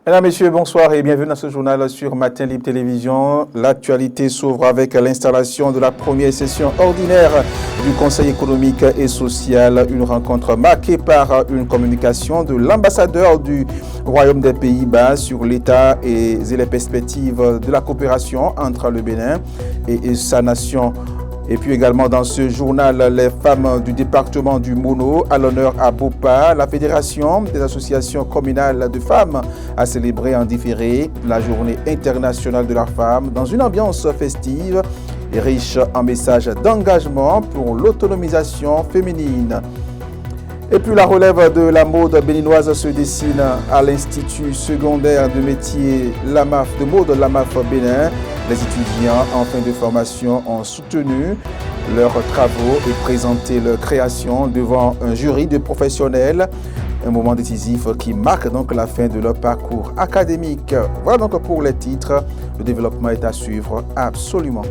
Mesdames, Messieurs, bonsoir et bienvenue dans ce journal sur Matin Libre Télévision. L'actualité s'ouvre avec l'installation de la première session ordinaire du Conseil économique et social. Une rencontre marquée par une communication de l'ambassadeur du Royaume des Pays-Bas sur l'état et les perspectives de la coopération entre le Bénin et sa nation. Et puis également dans ce journal, les femmes du département du Mono à l'honneur à Bopa. La Fédération des associations communales de femmes a célébré en différé la journée internationale de la femme dans une ambiance festive et riche en messages d'engagement pour l'autonomisation féminine. Et puis la relève de la mode béninoise se dessine à l'Institut secondaire de métier LAMAF de mode LAMAF Bénin. Les étudiants en fin de formation ont soutenu leurs travaux et présenté leur création devant un jury de professionnels. Un moment décisif qui marque donc la fin de leur parcours académique. Voilà donc pour les titres. Le développement est à suivre absolument.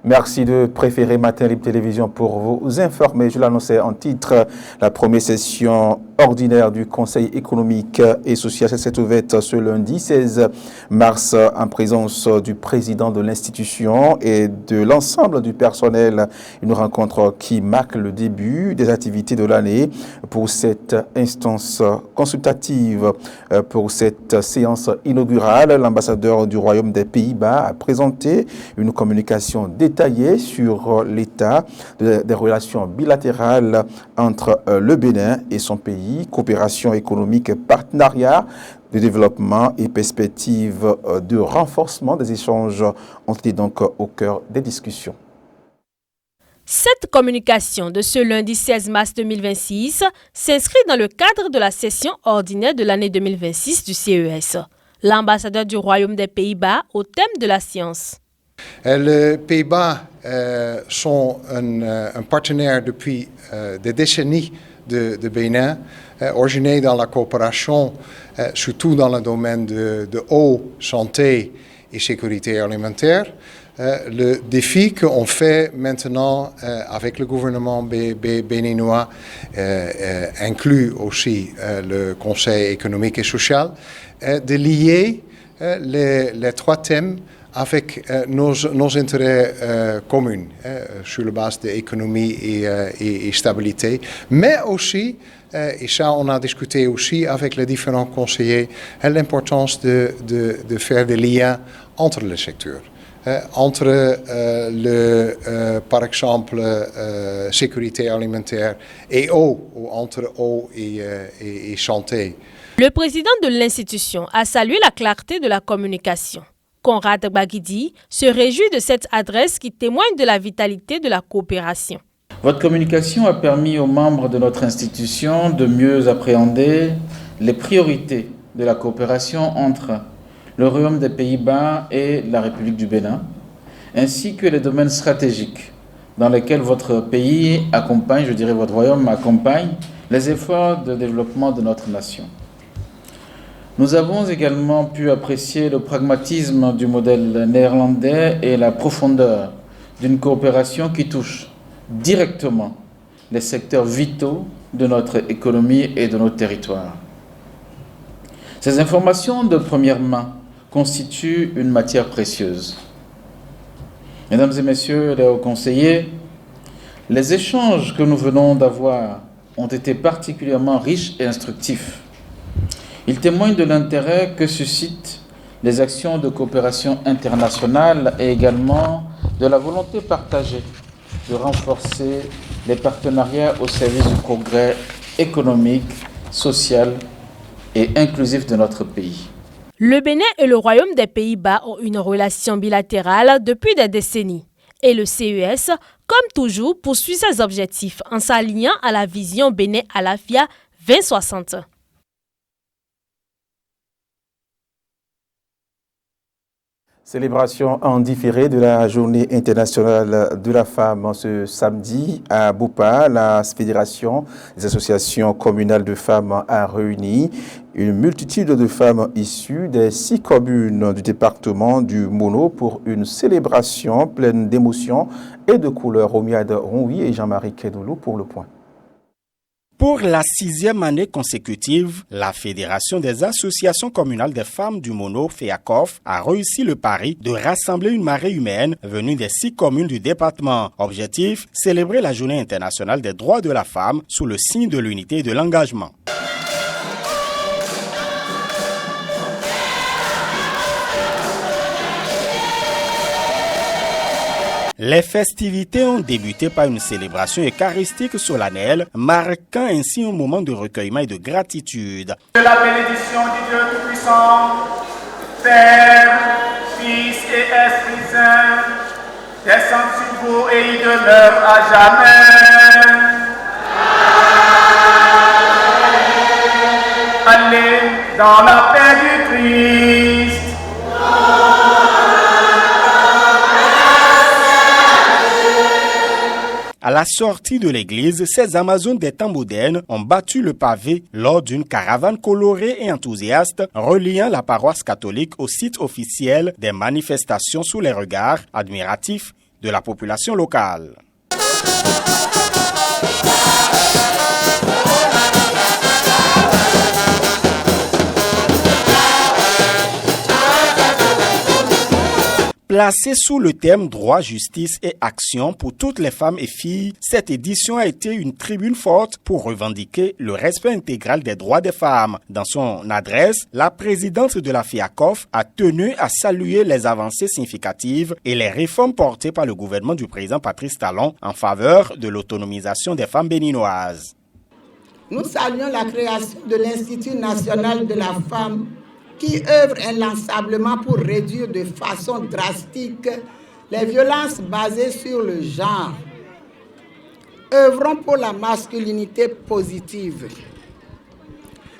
Merci de préférer Matin Libre Télévision pour vous informer. Je l'annonçais en titre, la première session ordinaire du Conseil économique et social s'est ouverte ce lundi 16 mars en présence du président de l'institution et de l'ensemble du personnel. Une rencontre qui marque le début des activités de l'année pour cette instance consultative. Pour cette séance inaugurale, l'ambassadeur du Royaume des Pays-Bas a présenté une communication détaillée sur l'état des relations bilatérales entre le Bénin et son pays, coopération économique, partenariat de développement et perspectives de renforcement des échanges ont été donc au cœur des discussions. Cette communication de ce lundi 16 mars 2026 s'inscrit dans le cadre de la session ordinaire de l'année 2026 du CES. L'ambassadeur du Royaume des Pays-Bas au thème de la science. Les Pays-Bas sont un partenaire depuis des décennies de Bénin, originé dans la coopération, surtout dans le domaine de eau, santé et sécurité alimentaire. Le défi qu'on fait maintenant avec le gouvernement béninois inclut aussi le Conseil économique et social, de lier les trois thèmes avec nos intérêts communs sur la base de l'économie et stabilité, mais aussi, et ça on a discuté aussi avec les différents conseillers, l'importance de faire des liens entre les secteurs. Entre par exemple sécurité alimentaire et eau, ou entre eau et santé. Le président de l'institution a salué la clarté de la communication. Conrad Baguidi se réjouit de cette adresse qui témoigne de la vitalité de la coopération. Votre communication a permis aux membres de notre institution de mieux appréhender les priorités de la coopération entre le Royaume des Pays-Bas et la République du Bénin, ainsi que les domaines stratégiques dans lesquels votre pays accompagne, je dirais votre Royaume accompagne, les efforts de développement de notre nation. Nous avons également pu apprécier le pragmatisme du modèle néerlandais et la profondeur d'une coopération qui touche directement les secteurs vitaux de notre économie et de nos territoires. Ces informations de première main constituent une matière précieuse. Mesdames et messieurs les hauts conseillers, les échanges que nous venons d'avoir ont été particulièrement riches et instructifs. Ils témoignent de l'intérêt que suscitent les actions de coopération internationale et également de la volonté partagée de renforcer les partenariats au service du progrès économique, social et inclusif de notre pays. Le Bénin et le Royaume des Pays-Bas ont une relation bilatérale depuis des décennies. Et le CES, comme toujours, poursuit ses objectifs en s'alignant à la vision Bénin Alafia 2060. Célébration en différé de la Journée internationale de la femme ce samedi à Boupa. La Fédération des associations communales de femmes a réuni une multitude de femmes issues des 6 communes du département du Mono pour une célébration pleine d'émotions et de couleurs. Omiad Ronwi et Jean-Marie Kedoulou pour le point. Pour la 6e année consécutive, la Fédération des associations communales des femmes du Mono, FEACOF, a réussi le pari de rassembler une marée humaine venue des 6 communes du département. Objectif, célébrer la Journée internationale des droits de la femme sous le signe de l'unité et de l'engagement. Les festivités ont débuté par une célébration eucharistique solennelle, marquant ainsi un moment de recueillement et de gratitude. Que la bénédiction du Dieu Tout-Puissant, Père, Fils et Esprit Saint, descende sur vous et y demeure à jamais. Allez dans la paix du Christ. À la sortie de l'église, ces Amazones des temps modernes ont battu le pavé lors d'une caravane colorée et enthousiaste reliant la paroisse catholique au site officiel des manifestations sous les regards admiratifs de la population locale. Placée sous le thème droit, justice et action pour toutes les femmes et filles, cette édition a été une tribune forte pour revendiquer le respect intégral des droits des femmes. Dans son adresse, la présidente de la FEACOF a tenu à saluer les avancées significatives et les réformes portées par le gouvernement du président Patrice Talon en faveur de l'autonomisation des femmes béninoises. Nous saluons la création de l'Institut national de la femme qui œuvre inlassablement pour réduire de façon drastique les violences basées sur le genre. Œuvrons pour la masculinité positive.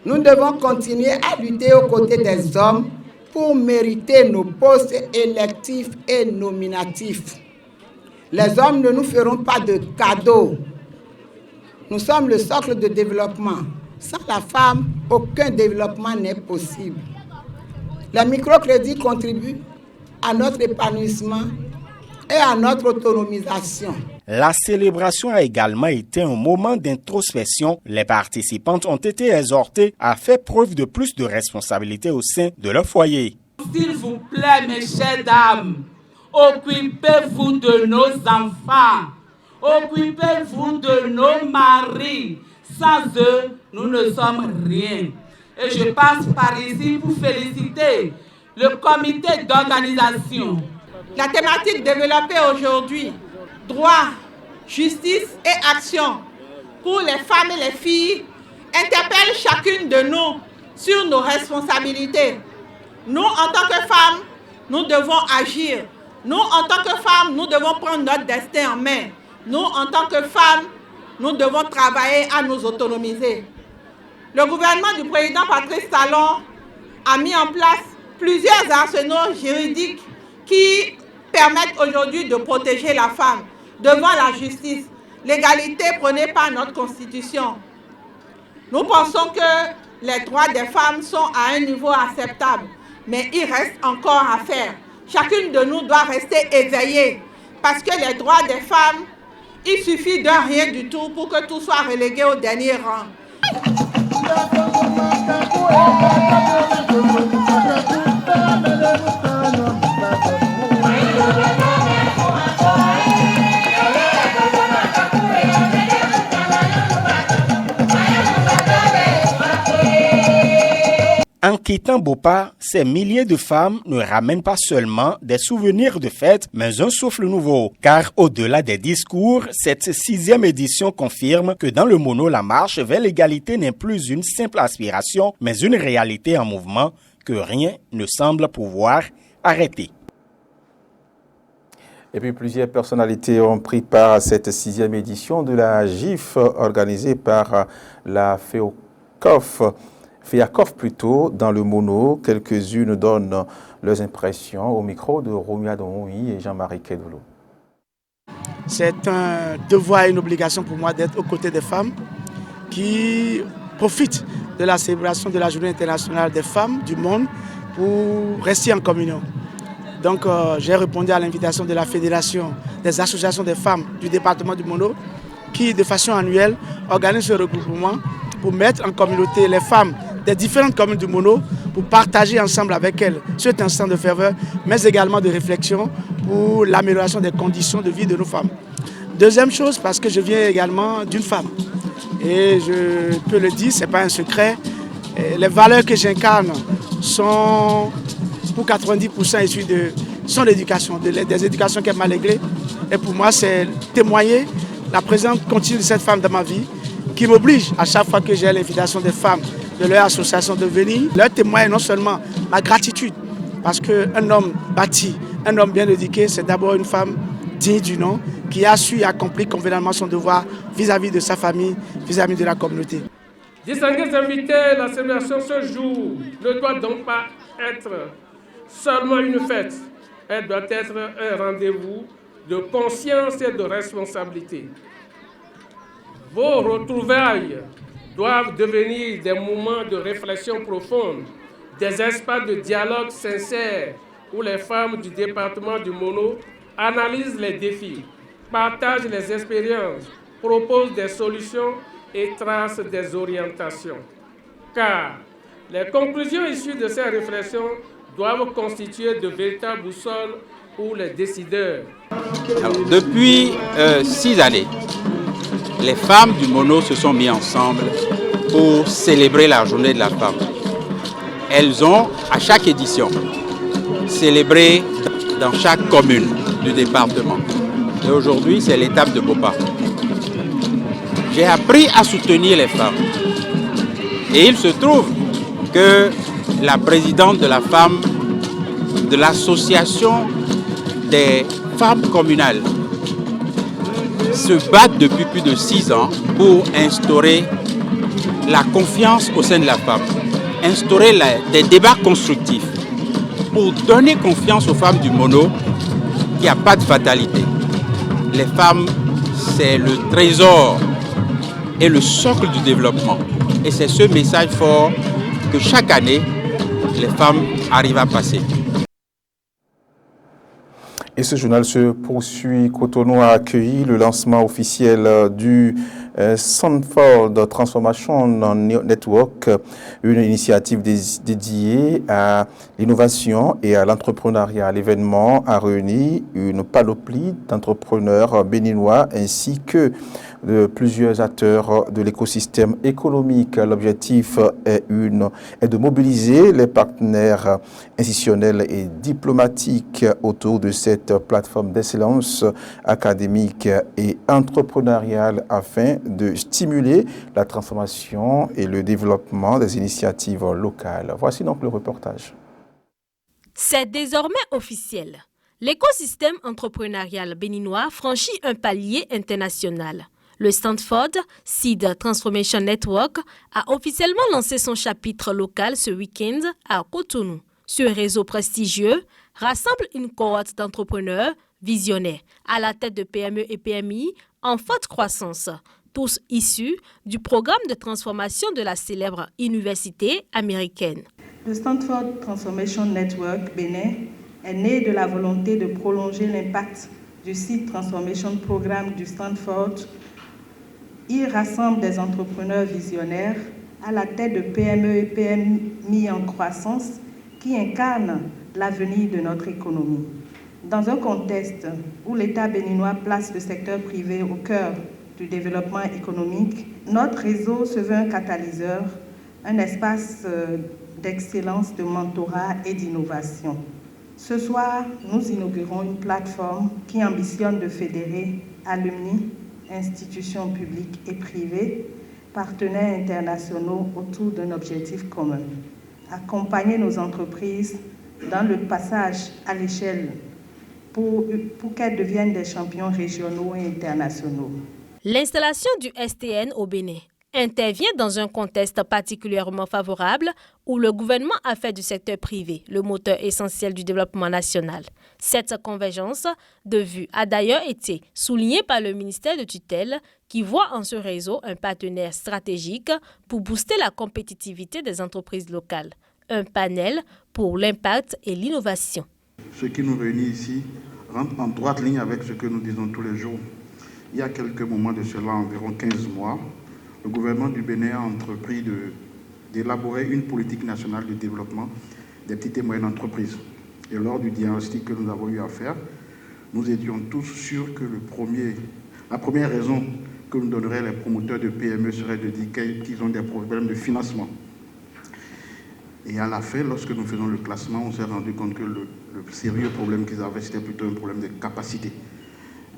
Nous devons continuer à lutter aux côtés des hommes pour mériter nos postes électifs et nominatifs. Les hommes ne nous feront pas de cadeaux. Nous sommes le socle de développement. Sans la femme, aucun développement n'est possible. Les microcrédits contribuent à notre épanouissement et à notre autonomisation. La célébration a également été un moment d'introspection. Les participantes ont été exhortées à faire preuve de plus de responsabilité au sein de leur foyer. S'il vous plaît, mes chères dames, occupez-vous de nos enfants, occupez-vous de nos maris. Sans eux, nous ne sommes rien. Et je passe par ici pour féliciter le comité d'organisation. La thématique développée aujourd'hui, droit, justice et action pour les femmes et les filles, interpelle chacune de nous sur nos responsabilités. Nous, en tant que femmes, nous devons agir. Nous, en tant que femmes, nous devons prendre notre destin en main. Nous, en tant que femmes, nous devons travailler à nous autonomiser. Le gouvernement du président Patrice Talon a mis en place plusieurs arsenaux juridiques qui permettent aujourd'hui de protéger la femme devant la justice. L'égalité prônée par notre Constitution. Nous pensons que les droits des femmes sont à un niveau acceptable, mais il reste encore à faire. Chacune de nous doit rester éveillée parce que les droits des femmes, il suffit de rien du tout pour que tout soit relégué au dernier rang. En quittant Bopa, ces milliers de femmes ne ramènent pas seulement des souvenirs de fêtes, mais un souffle nouveau. Car au-delà des discours, cette 6e édition confirme que dans le Mono, la marche vers l'égalité n'est plus une simple aspiration, mais une réalité en mouvement que rien ne semble pouvoir arrêter. Et puis plusieurs personnalités ont pris part à cette 6e édition de la GIF organisée par la FEACOF. Fiakov plutôt dans le mono. Quelques-unes donnent leurs impressions au micro de Romia Domoui et Jean-Marie Kedolo. C'est un devoir et une obligation pour moi d'être aux côtés des femmes qui profitent de la célébration de la Journée internationale des femmes du monde pour rester en communion. Donc j'ai répondu à l'invitation de la Fédération des associations des femmes du département du Mono qui de façon annuelle organise ce regroupement pour mettre en communauté les femmes des différentes communes du Mono pour partager ensemble avec elles cet instant de ferveur mais également de réflexion pour l'amélioration des conditions de vie de nos femmes. Deuxième chose, parce que je viens également d'une femme et je peux le dire, ce n'est pas un secret, les valeurs que j'incarne sont pour 90% issues de son éducation, des éducations qu'elle m'a léguées. Et pour moi, c'est témoigner la présence continue de cette femme dans ma vie qui m'oblige à chaque fois que j'ai l'invitation des femmes de leur association de venir, leur témoigner non seulement ma gratitude, parce qu'un homme bâti, un homme bien éduqué, c'est d'abord une femme digne du nom, qui a su accomplir convenablement son devoir vis-à-vis de sa famille, vis-à-vis de la communauté. Distingués invités, la célébration ce jour ne doit donc pas être seulement une fête. Elle doit être un rendez-vous de conscience et de responsabilité. Vos retrouvailles doivent devenir des moments de réflexion profonde, des espaces de dialogue sincère où les femmes du département du Mono analysent les défis, partagent les expériences, proposent des solutions et tracent des orientations. Car les conclusions issues de ces réflexions doivent constituer de véritables boussoles pour les décideurs. Alors, depuis 6 années, les femmes du Mono se sont mises ensemble pour célébrer la journée de la femme. Elles ont, à chaque édition, célébré dans chaque commune du département. Et aujourd'hui, c'est l'étape de Bopa. J'ai appris à soutenir les femmes. Et il se trouve que la présidente de la femme de l'association des femmes communales se bat depuis plus de 6 ans pour instaurer la confiance au sein de la femme, instaurer des débats constructifs pour donner confiance aux femmes du Mono qu'il n'y a pas de fatalité. Les femmes, c'est le trésor et le socle du développement. Et c'est ce message fort que chaque année, les femmes arrivent à passer. Et ce journal se poursuit. Cotonou a accueilli le lancement officiel du Stanford Transformation Network, une initiative dédiée à l'innovation et à l'entrepreneuriat. L'événement a réuni une panoplie d'entrepreneurs béninois ainsi que de plusieurs acteurs de l'écosystème économique. L'objectif est de mobiliser les partenaires institutionnels et diplomatiques autour de cette plateforme d'excellence académique et entrepreneuriale afin de stimuler la transformation et le développement des initiatives locales. Voici donc le reportage. C'est désormais officiel. L'écosystème entrepreneurial béninois franchit un palier international. Le Stanford Seed Transformation Network a officiellement lancé son chapitre local ce week-end à Cotonou. Ce réseau prestigieux rassemble une cohorte d'entrepreneurs visionnaires à la tête de PME et PMI en forte croissance, tous issus du programme de transformation de la célèbre université américaine. Le Stanford Transformation Network Bénin est né de la volonté de prolonger l'impact du Seed Transformation Programme du Stanford. Il rassemble des entrepreneurs visionnaires à la tête de PME et PMI en croissance qui incarnent l'avenir de notre économie. Dans un contexte où l'État béninois place le secteur privé au cœur du développement économique, notre réseau se veut un catalyseur, un espace d'excellence, de mentorat et d'innovation. Ce soir, nous inaugurons une plateforme qui ambitionne de fédérer alumni, institutions publiques et privées, partenaires internationaux autour d'un objectif commun. Accompagner nos entreprises dans le passage à l'échelle pour qu'elles deviennent des champions régionaux et internationaux. L'installation du STN au Bénin intervient dans un contexte particulièrement favorable où le gouvernement a fait du secteur privé le moteur essentiel du développement national. Cette convergence de vues a d'ailleurs été soulignée par le ministère de tutelle qui voit en ce réseau un partenaire stratégique pour booster la compétitivité des entreprises locales. Un panel pour l'impact et l'innovation. Ce qui nous réunit ici rentre en droite ligne avec ce que nous disons tous les jours. Il y a quelques moments de cela, environ 15 mois, le gouvernement du Bénin a entrepris d'élaborer une politique nationale de développement des petites et moyennes entreprises. Et lors du diagnostic que nous avons eu à faire, nous étions tous sûrs que la première raison que nous donneraient les promoteurs de PME serait de dire qu'ils ont des problèmes de financement. Et à la fin, lorsque nous faisons le classement, on s'est rendu compte que le sérieux problème qu'ils avaient, c'était plutôt un problème de capacité.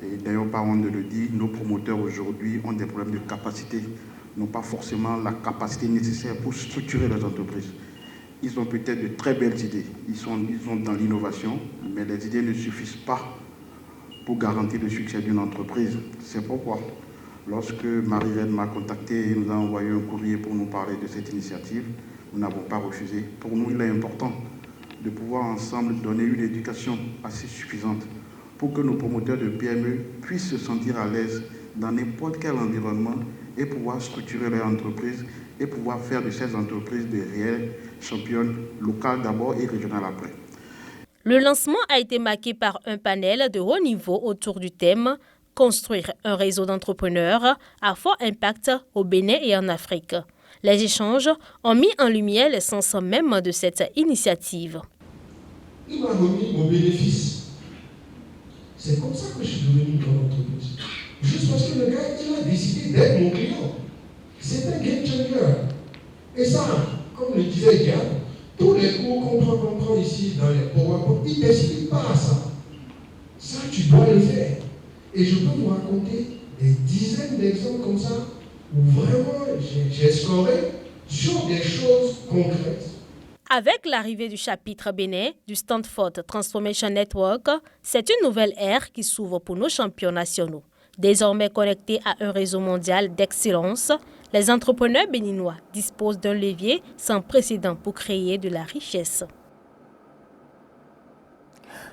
Et d'ailleurs, pas honte de le dire, nos promoteurs aujourd'hui ont des problèmes de capacité, n'ont pas forcément la capacité nécessaire pour structurer leurs entreprises. Ils ont peut-être de très belles idées, ils sont dans l'innovation, mais les idées ne suffisent pas pour garantir le succès d'une entreprise. C'est pourquoi, lorsque Marie-Reine m'a contacté et nous a envoyé un courrier pour nous parler de cette initiative, nous n'avons pas refusé. Pour nous, il est important de pouvoir ensemble donner une éducation assez suffisante pour que nos promoteurs de PME puissent se sentir à l'aise dans n'importe quel environnement et pouvoir structurer leur entreprise et pouvoir faire de ces entreprises des réelles championnes locales d'abord et régionales après. Le lancement a été marqué par un panel de haut niveau autour du thème « Construire un réseau d'entrepreneurs à fort impact au Bénin et en Afrique ». Les échanges ont mis en lumière l'essence même de cette initiative. Il m'a remis mon bénéfice. C'est comme ça que je suis devenu dans l'entreprise. Juste parce que le gars, il a décidé d'être mon client. C'est un game changer. Et ça, comme le disait Diane, tous les cours qu'on prend ici dans les PowerPoint, ils ne décident pas à ça. Ça, tu dois le faire. Et je peux vous raconter des dizaines d'exemples comme ça où vraiment j'ai scoré sur des choses concrètes. Avec l'arrivée du chapitre Bénin du Stanford Transformation Network, c'est une nouvelle ère qui s'ouvre pour nos champions nationaux. Désormais connectés à un réseau mondial d'excellence, les entrepreneurs béninois disposent d'un levier sans précédent pour créer de la richesse.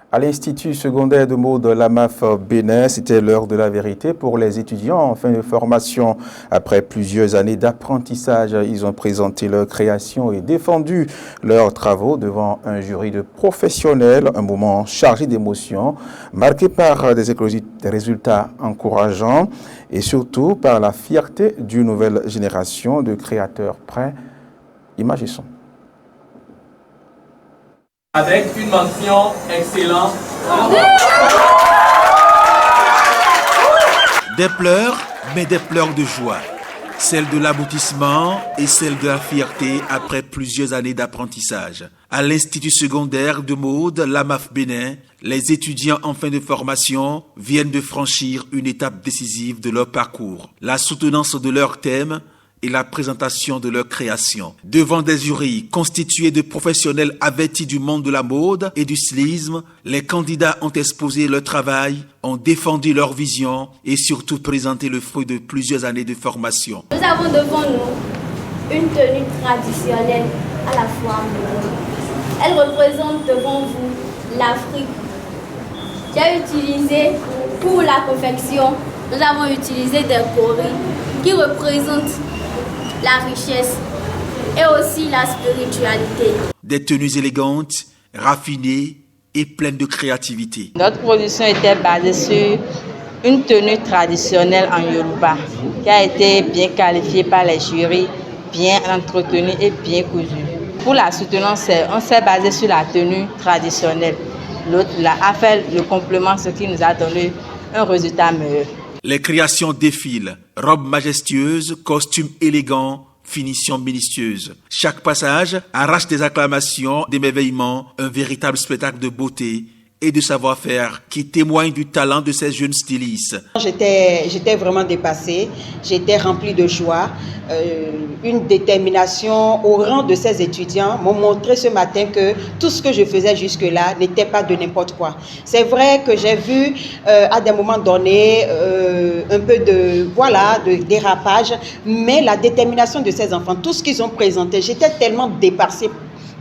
À l'Institut secondaire de mots de l'AMAF Bénin, c'était l'heure de la vérité pour les étudiants en fin de formation. Après plusieurs années d'apprentissage, ils ont présenté leur création et défendu leurs travaux devant un jury de professionnels. Un moment chargé d'émotions, marqué par des résultats encourageants et surtout par la fierté d'une nouvelle génération de créateurs prêts. Images et son. Avec une mention excellente. Des pleurs, mais des pleurs de joie. Celle de l'aboutissement et celle de la fierté après plusieurs années d'apprentissage. À l'Institut secondaire de mode l'AMAF Bénin, les étudiants en fin de formation viennent de franchir une étape décisive de leur parcours. La soutenance de leur thème et la présentation de leur création. Devant des jurys constitués de professionnels avertis du monde de la mode et du stylisme, les candidats ont exposé leur travail, ont défendu leur vision et surtout présenté le fruit de plusieurs années de formation. Nous avons devant nous une tenue traditionnelle à la fois mode. Elle représente devant vous l'Afrique. J'ai utilisé pour la confection, nous avons utilisé des coris qui représentent la richesse et aussi la spiritualité. Des tenues élégantes, raffinées et pleines de créativité. Notre production était basée sur une tenue traditionnelle en Yoruba qui a été bien qualifiée par les jurys, bien entretenue et bien cousue. Pour la soutenance, on s'est basé sur la tenue traditionnelle. L'autre a fait le complément, ce qui nous a donné un résultat meilleur. Les créations défilent, robes majestueuses, costumes élégants, finitions minutieuses. Chaque passage arrache des acclamations, des émerveillements, un véritable spectacle de beauté et de savoir-faire qui témoignent du talent de ces jeunes stylistes. J'étais vraiment dépassée, j'étais remplie de joie, une détermination au rang de ces étudiants m'ont montré ce matin que tout ce que je faisais jusque-là n'était pas de n'importe quoi. C'est vrai que j'ai vu à des moments donnés un peu de dérapage, mais la détermination de ces enfants, tout ce qu'ils ont présenté, j'étais tellement dépassée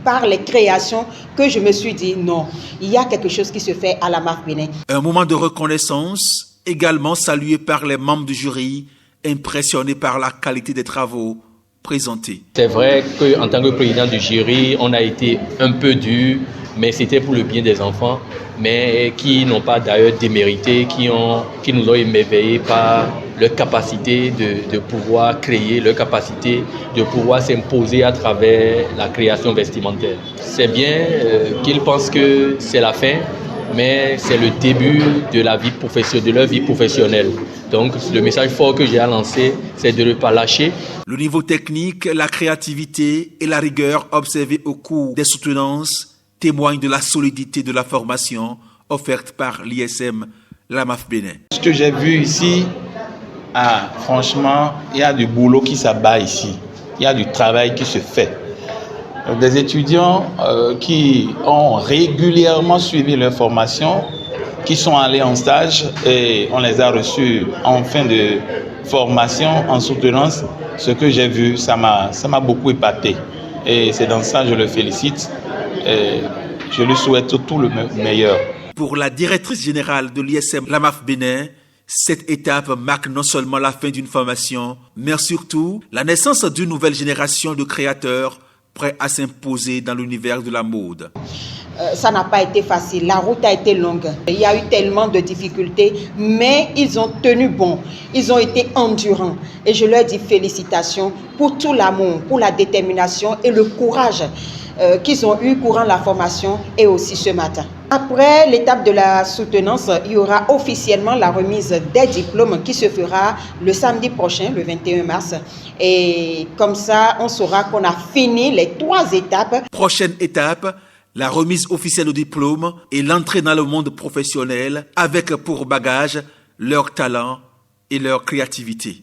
par les créations que je me suis dit non, il y a quelque chose qui se fait à la MAF Bénin. Un moment de reconnaissance également salué par les membres du jury, impressionnés par la qualité des travaux présentés. C'est vrai qu'en tant que président du jury, on a été un peu dur, mais c'était pour le bien des enfants, mais qui n'ont pas d'ailleurs démérité, qui nous ont émerveillés par leur capacité de pouvoir créer, leur capacité de pouvoir s'imposer à travers la création vestimentaire. C'est bien qu'ils pensent que c'est la fin, mais c'est le début de leur vie professionnelle. Donc le message fort que j'ai à lancer, c'est de ne pas lâcher. Le niveau technique, la créativité et la rigueur observées au cours des soutenances témoignent de la solidité de la formation offerte par l'ISM LAMAF Bénin. Ce que j'ai vu ici, franchement, il y a du boulot qui s'abat ici. Il y a du travail qui se fait. Des étudiants qui ont régulièrement suivi leur formation, qui sont allés en stage et on les a reçus en fin de formation, en soutenance. Ce que j'ai vu, ça m'a beaucoup épaté. Et c'est dans ça que je le félicite. Et je lui souhaite tout le meilleur. Pour la directrice générale de l'ISM LAMAF Bénin, cette étape marque non seulement la fin d'une formation, mais surtout la naissance d'une nouvelle génération de créateurs prêts à s'imposer dans l'univers de la mode. Ça n'a pas été facile, la route a été longue. Il y a eu tellement de difficultés, mais ils ont tenu bon, ils ont été endurants. Et je leur dis félicitations pour tout l'amour, pour la détermination et le courage qu'ils ont eu courant la formation et aussi ce matin. Après l'étape de la soutenance, il y aura officiellement la remise des diplômes qui se fera le samedi prochain, le 21 mars. Et comme ça, on saura qu'on a fini les 3 étapes. Prochaine étape, la remise officielle au diplôme et l'entrée dans le monde professionnel avec pour bagage leur talent et leur créativité.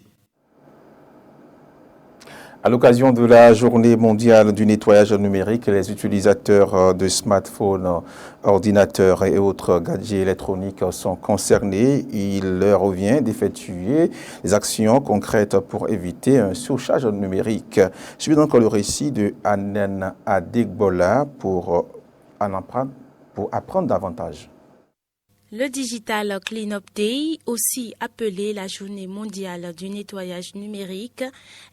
À l'occasion de la journée mondiale du nettoyage numérique, les utilisateurs de smartphones, ordinateurs et autres gadgets électroniques sont concernés. Il leur revient d'effectuer des actions concrètes pour éviter un surcharge numérique. Suivez donc le récit de Anen Adegbola pour apprendre davantage. Le Digital Cleanup Day, aussi appelé la Journée mondiale du nettoyage numérique,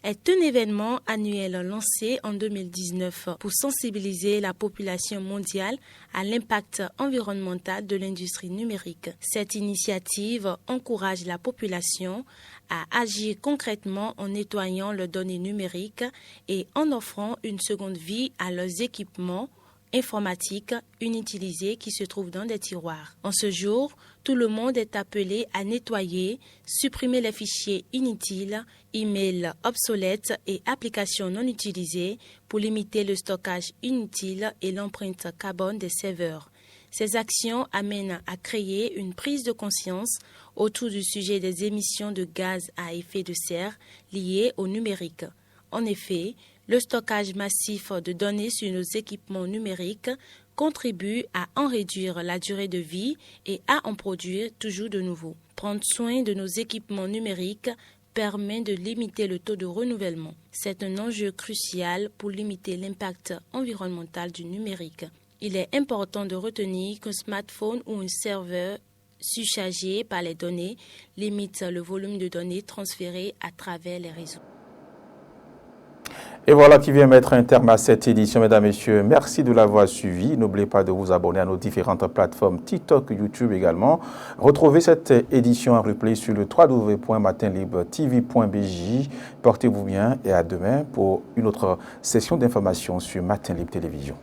est un événement annuel lancé en 2019 pour sensibiliser la population mondiale à l'impact environnemental de l'industrie numérique. Cette initiative encourage la population à agir concrètement en nettoyant leurs données numériques et en offrant une seconde vie à leurs équipements informatique inutilisés qui se trouvent dans des tiroirs. En ce jour, tout le monde est appelé à nettoyer, supprimer les fichiers inutiles, emails obsolètes et applications non utilisées pour limiter le stockage inutile et l'empreinte carbone des serveurs. Ces actions amènent à créer une prise de conscience autour du sujet des émissions de gaz à effet de serre liées au numérique. En effet, le stockage massif de données sur nos équipements numériques contribue à en réduire la durée de vie et à en produire toujours de nouveaux. Prendre soin de nos équipements numériques permet de limiter le taux de renouvellement. C'est un enjeu crucial pour limiter l'impact environnemental du numérique. Il est important de retenir qu'un smartphone ou un serveur surchargé par les données limite le volume de données transférées à travers les réseaux. Et voilà qui vient mettre un terme à cette édition, mesdames et messieurs. Merci de l'avoir suivi. N'oubliez pas de vous abonner à nos différentes plateformes TikTok, YouTube également. Retrouvez cette édition en replay sur le www.matinlibretv.bj. Portez-vous bien et à demain pour une autre session d'information sur Matin Libre Télévision.